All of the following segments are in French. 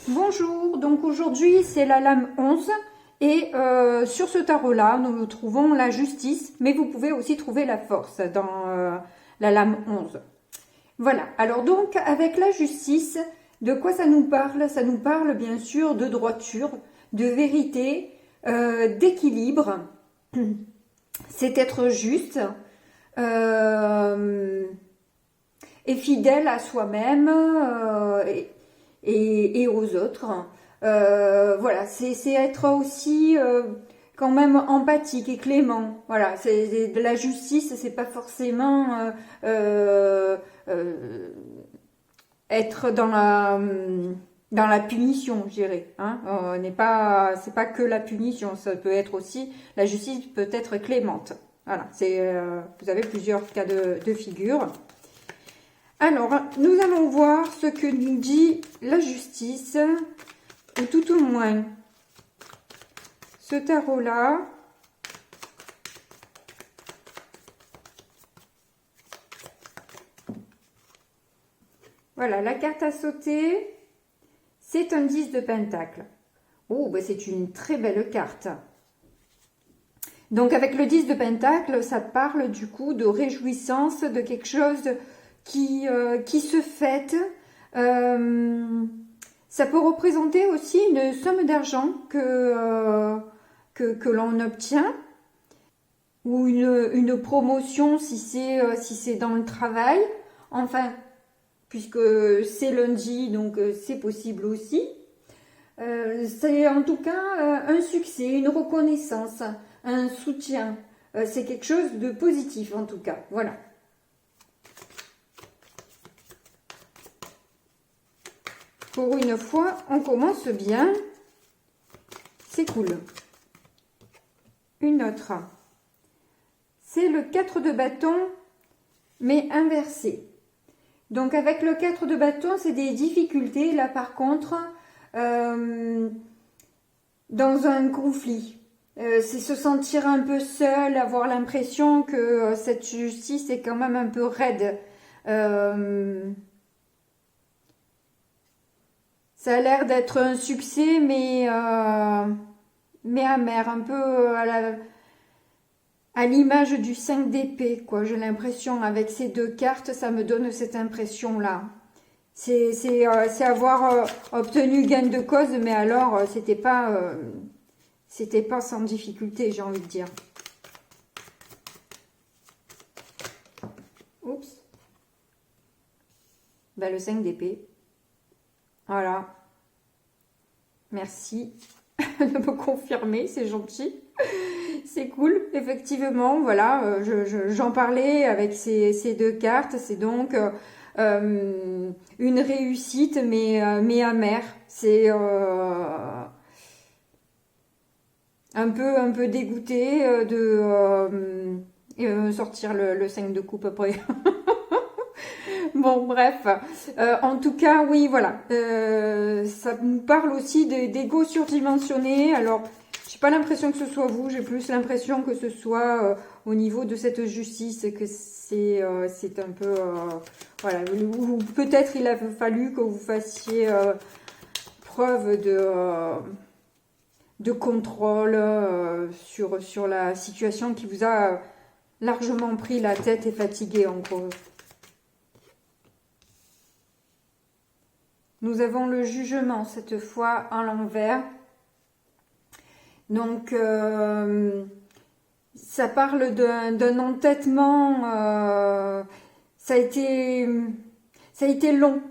Bonjour, donc aujourd'hui c'est la lame 11 et sur ce tarot-là nous trouvons la justice, mais vous pouvez aussi trouver la force dans la lame 11. Voilà, alors donc avec la justice, de quoi ça nous parle? Ça nous parle bien sûr de droiture, de vérité, d'équilibre, c'est être juste et fidèle à soi-même et aux autres. Voilà, c'est être aussi quand même empathique et clément. Voilà, c'est de la justice, c'est pas forcément être dans la punition, je dirais. Hein. C'est pas que la punition, ça peut être aussi, la justice peut être clémente. Voilà, vous avez plusieurs cas de figure. Alors, nous allons voir ce que nous dit la justice, ou tout au moins ce tarot-là. Voilà, la carte à sauter, c'est un 10 de pentacle. Oh, ben c'est une très belle carte. Donc avec le 10 de pentacle, ça parle du coup de réjouissance, de quelque chose qui se fête. Ça peut représenter aussi une somme d'argent que l'on obtient, ou une promotion si c'est dans le travail. Enfin, puisque c'est lundi, donc c'est possible aussi. C'est en tout cas un succès, une reconnaissance, un soutien. C'est quelque chose de positif en tout cas. Voilà. Pour une fois, on commence bien. C'est cool. Une autre. C'est le 4 de bâton, mais inversé. Donc avec le 4 de bâton, c'est des difficultés. Là par contre, dans un conflit. C'est se sentir un peu seul, avoir l'impression que cette justice est quand même un peu raide. Ça a l'air d'être un succès, mais amer, un peu à l'image du 5 d'épée, quoi. J'ai l'impression, avec ces deux cartes, ça me donne cette impression-là. C'est avoir obtenu gain de cause, mais alors, c'était pas sans difficulté, j'ai envie de dire. Oups. Ben, le 5 d'épée. Voilà. Merci de me confirmer, c'est gentil. C'est cool, effectivement, voilà, j'en parlais avec ces deux cartes, c'est donc une réussite, mais amère. C'est un peu dégoûté de sortir le 5 de coupe après. Bon, bref. En tout cas, oui, voilà. Ça nous parle aussi d'ego surdimensionné. Alors, j'ai pas l'impression que ce soit vous. J'ai plus l'impression que ce soit au niveau de cette justice, que c'est un peu... voilà. Ou peut-être il a fallu que vous fassiez preuve de contrôle sur la situation qui vous a largement pris la tête et fatigué, en gros. Nous avons le jugement, cette fois, à l'envers. Donc, ça parle d'un entêtement. Ça a été long.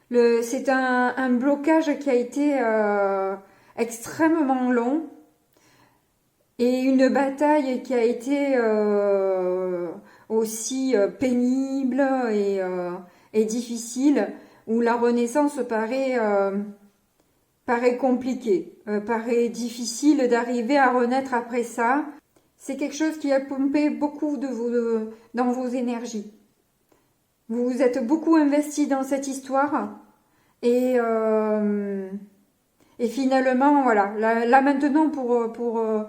C'est un blocage qui a été extrêmement long. Et une bataille qui a été aussi pénible et difficile, où la renaissance paraît compliquée, paraît difficile d'arriver à renaître après ça. C'est quelque chose qui a pompé beaucoup dans vos énergies. Vous vous êtes beaucoup investi dans cette histoire et finalement, voilà, là maintenant pour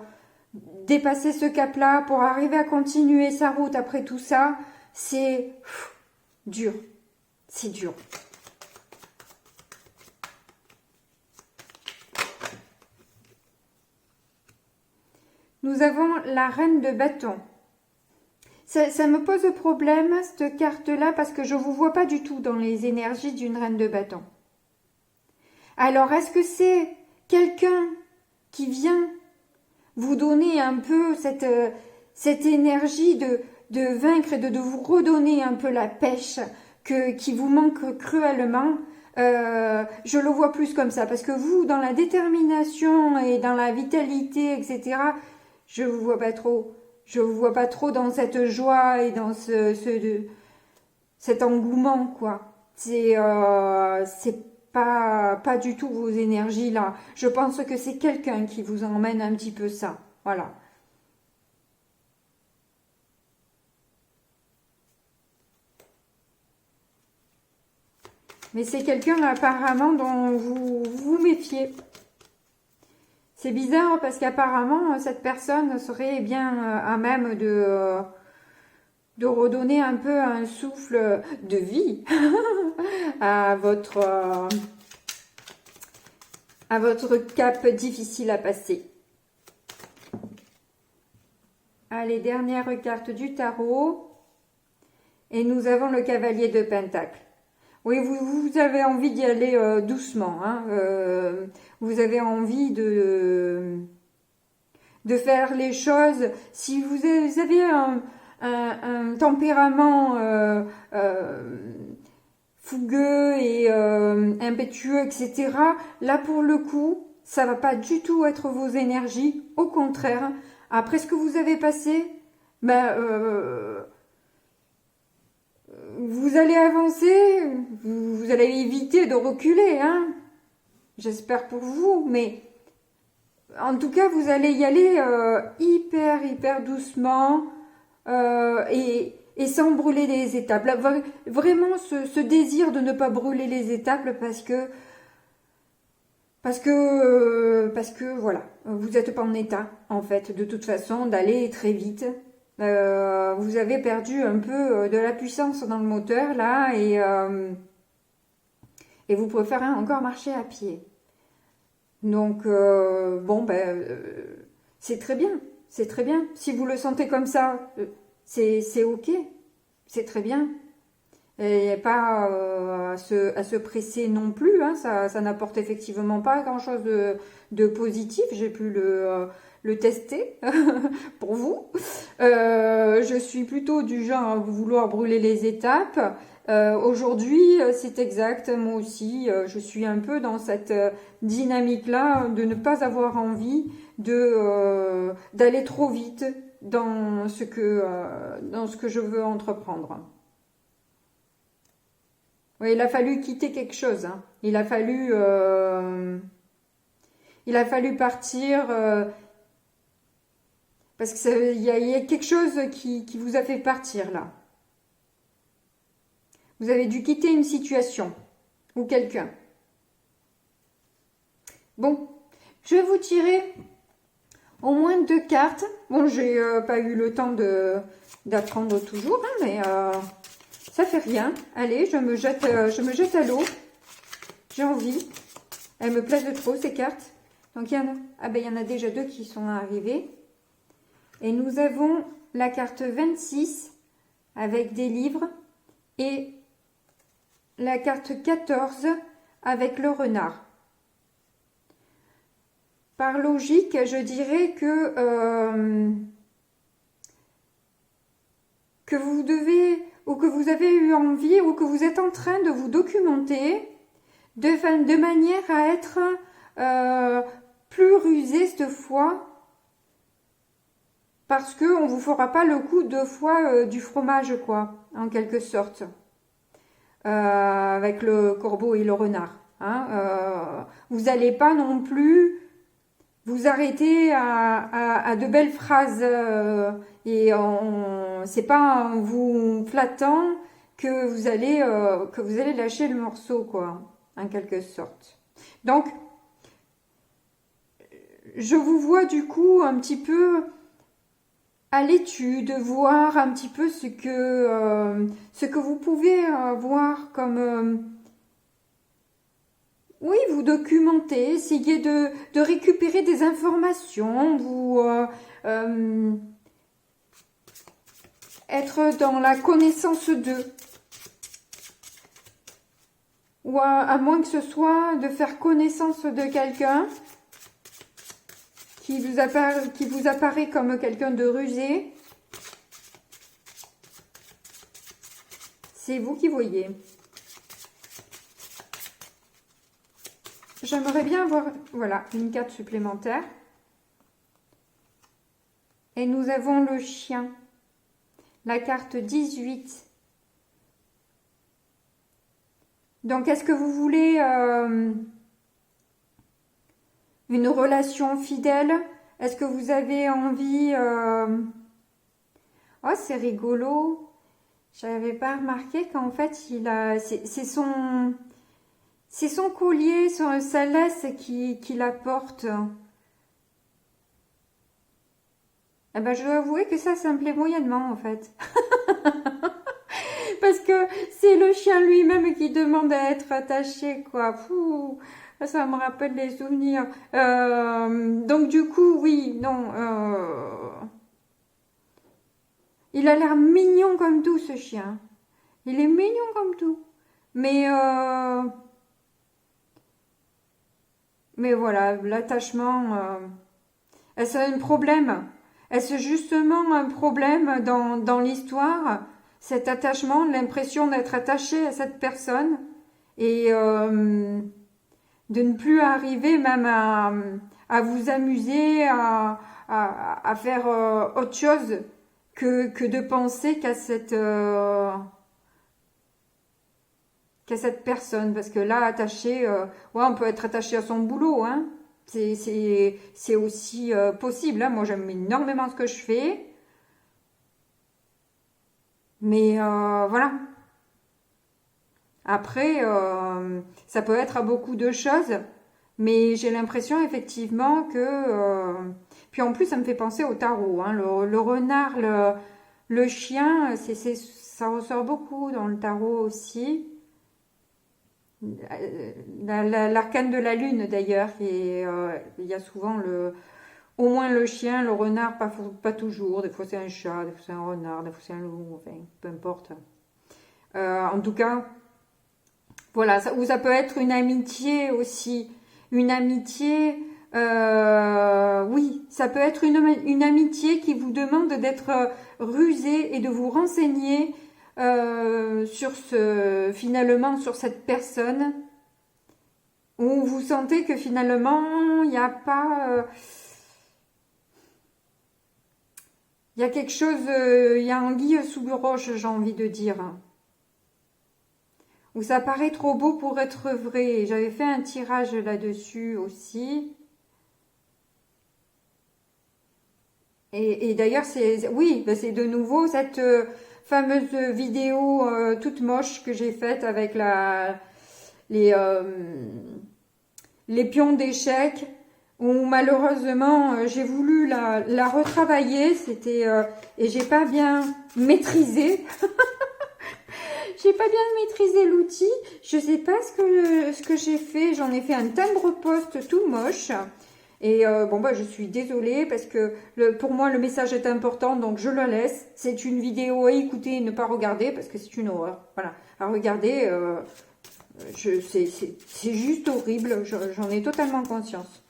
dépasser ce cap-là, pour arriver à continuer sa route après tout ça, c'est dur. C'est dur. nous avons la reine de bâton. Ça me pose problème, cette carte-là, parce que je ne vous vois pas du tout dans les énergies d'une reine de bâton. Alors, est-ce que c'est quelqu'un qui vient vous donner un peu cette énergie de vaincre et de vous redonner un peu la pêche qui vous manque cruellement? Je le vois plus comme ça, parce que vous, dans la détermination et dans la vitalité, etc., je vous vois pas trop. Je vous vois pas trop dans cette joie et dans cet engouement, quoi. C'est pas du tout vos énergies là. Je pense que c'est quelqu'un qui vous emmène un petit peu ça. Voilà. Mais c'est quelqu'un apparemment dont vous vous méfiez. C'est bizarre parce qu'apparemment cette personne serait bien à même de redonner un peu un souffle de vie à votre cap difficile à passer. Allez, dernière carte du tarot. Et nous avons le cavalier de Pentacle. Oui, vous avez envie d'y aller doucement. Hein, vous avez envie de faire les choses. Si vous avez un tempérament fougueux et impétueux, etc., là, pour le coup, ça va pas du tout être vos énergies. Au contraire, après ce que vous avez passé, ben... vous allez avancer, vous allez éviter de reculer, hein. J'espère pour vous, mais en tout cas, vous allez y aller hyper doucement et sans brûler les étapes. Là, vraiment, ce désir de ne pas brûler les étapes parce que voilà, vous n'êtes pas en état, en fait, de toute façon, d'aller très vite. Vous avez perdu un peu de la puissance dans le moteur là et vous préférez encore marcher à pied. Donc bon ben c'est très bien, c'est très bien. Si vous le sentez comme ça, c'est ok, c'est très bien. Et pas à se presser non plus, hein, ça n'apporte effectivement pas grand-chose de positif. J'ai pu le tester pour vous. Je suis plutôt du genre à vouloir brûler les étapes. Aujourd'hui, c'est exact, moi aussi, je suis un peu dans cette dynamique-là de ne pas avoir envie d'aller trop vite dans ce que je veux entreprendre. Oui, il a fallu quitter quelque chose. Hein. Il a fallu partir parce qu'il y a quelque chose qui vous a fait partir là. Vous avez dû quitter une situation ou quelqu'un. Bon, je vais vous tirer au moins 2 cartes. Bon, j'ai pas eu le temps d'apprendre toujours, hein, mais ça fait rien. Allez, je me jette à l'eau. J'ai envie. Elles me plaisent trop, ces cartes. Donc, il y en a déjà 2 qui sont arrivées. Et nous avons la carte 26 avec des livres et la carte 14 avec le renard. Par logique, je dirais que vous devez, ou que vous avez eu envie, ou que vous êtes en train de vous documenter de manière à être plus rusé cette fois, parce qu'on ne vous fera pas le coup 2 fois du fromage, quoi, en quelque sorte, avec le corbeau et le renard. Hein, vous n'allez pas non plus vous arrêter à de belles phrases et c'est pas en vous flattant que vous allez lâcher le morceau, quoi, en quelque sorte. Donc, je vous vois du coup un petit peu à l'étude, voir un petit peu ce que vous pouvez voir oui, vous documenter, essayer de récupérer des informations, vous être dans la connaissance d'eux. Ou à moins que ce soit de faire connaissance de quelqu'un qui vous apparaît comme quelqu'un de rusé. C'est vous qui voyez. J'aimerais bien avoir, voilà, une carte supplémentaire. Et nous avons le chien. La carte 18. Donc, est-ce que vous voulez une relation fidèle? Est-ce que vous avez envie... Oh, c'est rigolo. J'avais pas remarqué qu'en fait, c'est son collier, sa laisse qui la porte. Eh ben, je dois avouer que ça me plaît moyennement, en fait. Parce que c'est le chien lui-même qui demande à être attaché, quoi. Fou, ça me rappelle les souvenirs. Donc, du coup, oui, non. Il a l'air mignon comme tout, ce chien. Il est mignon comme tout. Mais voilà, l'attachement... Est-ce un problème? Est-ce justement un problème dans l'histoire? Cet attachement, l'impression d'être attaché à cette personne et de ne plus arriver même à vous amuser, à faire autre chose que de penser qu'à cette personne. Parce que là, attaché, ouais, on peut être attaché à son boulot, hein. C'est aussi possible, hein. Moi, j'aime énormément ce que je fais. Mais voilà. Après, ça peut être à beaucoup de choses, mais j'ai l'impression effectivement que... Puis en plus, ça me fait penser au tarot, hein. Le renard, le chien, ça ressort beaucoup dans le tarot aussi. L'arcane de la lune d'ailleurs, et il y a souvent au moins le chien, le renard, pas toujours. Des fois c'est un chat, des fois c'est un renard, des fois c'est un loup, enfin peu importe. En tout cas, voilà, ou ça peut être une amitié aussi. Une amitié, oui, ça peut être une amitié qui vous demande d'être rusé et de vous renseigner finalement sur cette personne, où vous sentez que finalement il n'y a pas... il y a quelque chose, il y a anguille sous le roche, j'ai envie de dire. Où ça paraît trop beau pour être vrai. J'avais fait un tirage là-dessus aussi. Et d'ailleurs, oui, c'est de nouveau cette fameuse vidéo toute moche que j'ai faite avec les pions d'échecs, où malheureusement j'ai voulu la retravailler, et j'ai pas bien maîtrisé. J'ai pas bien maîtrisé l'outil. Je sais pas ce que j'ai fait. J'en ai fait un timbre-poste tout moche. Et bon, bah, je suis désolée parce que pour moi, le message est important, donc je le laisse. C'est une vidéo à écouter et ne pas regarder parce que c'est une horreur. Voilà, à regarder, c'est juste horrible. J'en ai totalement conscience.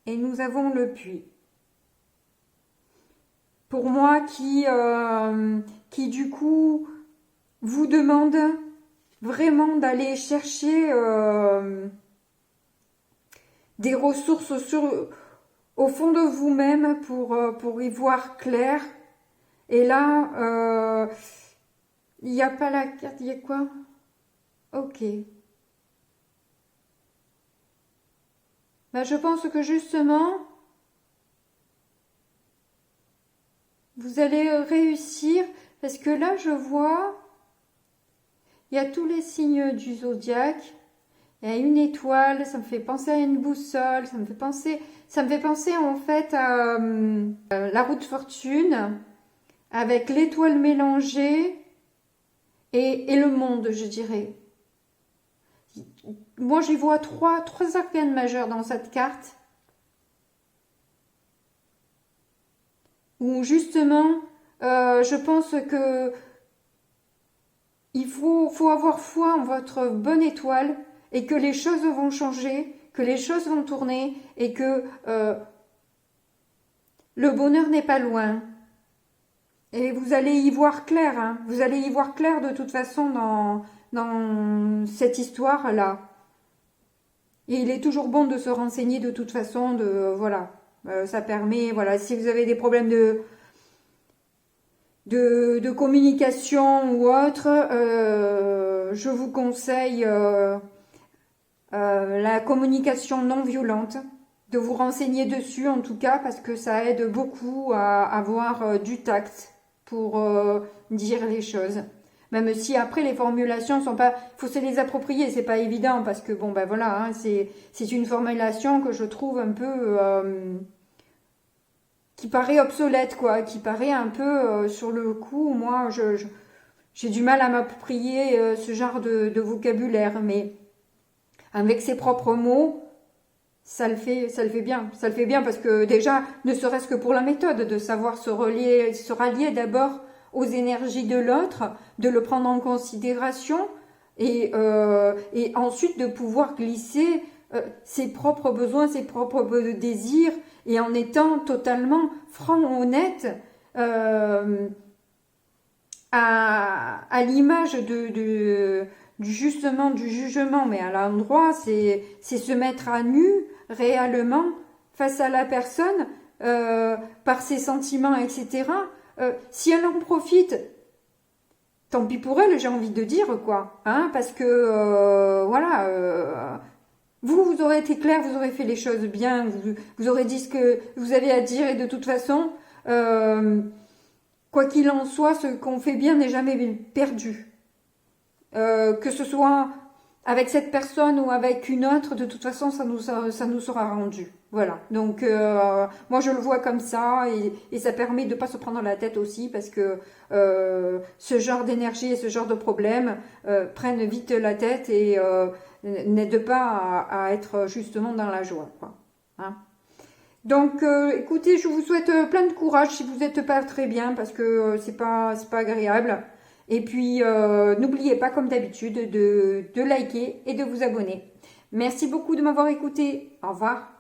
Et nous avons le puits. Pour moi, qui du coup vous demande vraiment d'aller chercher des ressources au fond de vous-même pour y voir clair. Et là, il n'y a pas la carte, il y a quoi? Ok. Ben, je pense que justement, vous allez réussir, parce que là, je vois, il y a tous les signes du zodiaque. Il y a une étoile, ça me fait penser à une boussole, ça me fait penser en fait à la roue de fortune, avec l'étoile mélangée et le monde, je dirais. Moi, j'y vois trois arcanes majeures dans cette carte. Où justement, je pense que il faut avoir foi en votre bonne étoile et que les choses vont changer, que les choses vont tourner et que le bonheur n'est pas loin. Et vous allez y voir clair, hein. Vous allez y voir clair de toute façon dans cette histoire-là. Et il est toujours bon de se renseigner de toute façon, voilà. Ça permet, voilà, si vous avez des problèmes de communication ou autre, je vous conseille la communication non violente, de vous renseigner dessus en tout cas, parce que ça aide beaucoup à avoir du tact pour dire les choses. Même si après les formulations sont pas, faut se les approprier, c'est pas évident parce que bon ben voilà, hein, c'est une formulation que je trouve un peu qui paraît obsolète quoi, qui paraît un peu sur le coup, moi j'ai du mal à m'approprier ce genre de vocabulaire, mais avec ses propres mots, ça le fait bien. Ça le fait bien parce que déjà, ne serait-ce que pour la méthode, de savoir se rallier d'abord aux énergies de l'autre, de le prendre en considération et ensuite de pouvoir glisser ses propres besoins, ses propres désirs et en étant totalement franc, honnête à l'image justement du jugement, mais à l'endroit, c'est se mettre à nu réellement face à la personne par ses sentiments, etc. Si elle en profite, tant pis pour elle, j'ai envie de dire quoi, hein, parce que voilà, vous aurez été clair, vous aurez fait les choses bien, vous aurez dit ce que vous avez à dire et de toute façon, quoi qu'il en soit, ce qu'on fait bien n'est jamais perdu. Que ce soit avec cette personne ou avec une autre, de toute façon, ça nous sera rendu. Voilà. Donc, moi, je le vois comme ça et ça permet de pas se prendre la tête aussi parce que ce genre d'énergie et ce genre de problème prennent vite la tête et n'aident pas à être justement dans la joie, quoi. Hein. Donc, écoutez, je vous souhaite plein de courage si vous n'êtes pas très bien parce que c'est pas agréable. Et puis, n'oubliez pas, comme d'habitude, de liker et de vous abonner. Merci beaucoup de m'avoir écouté. Au revoir.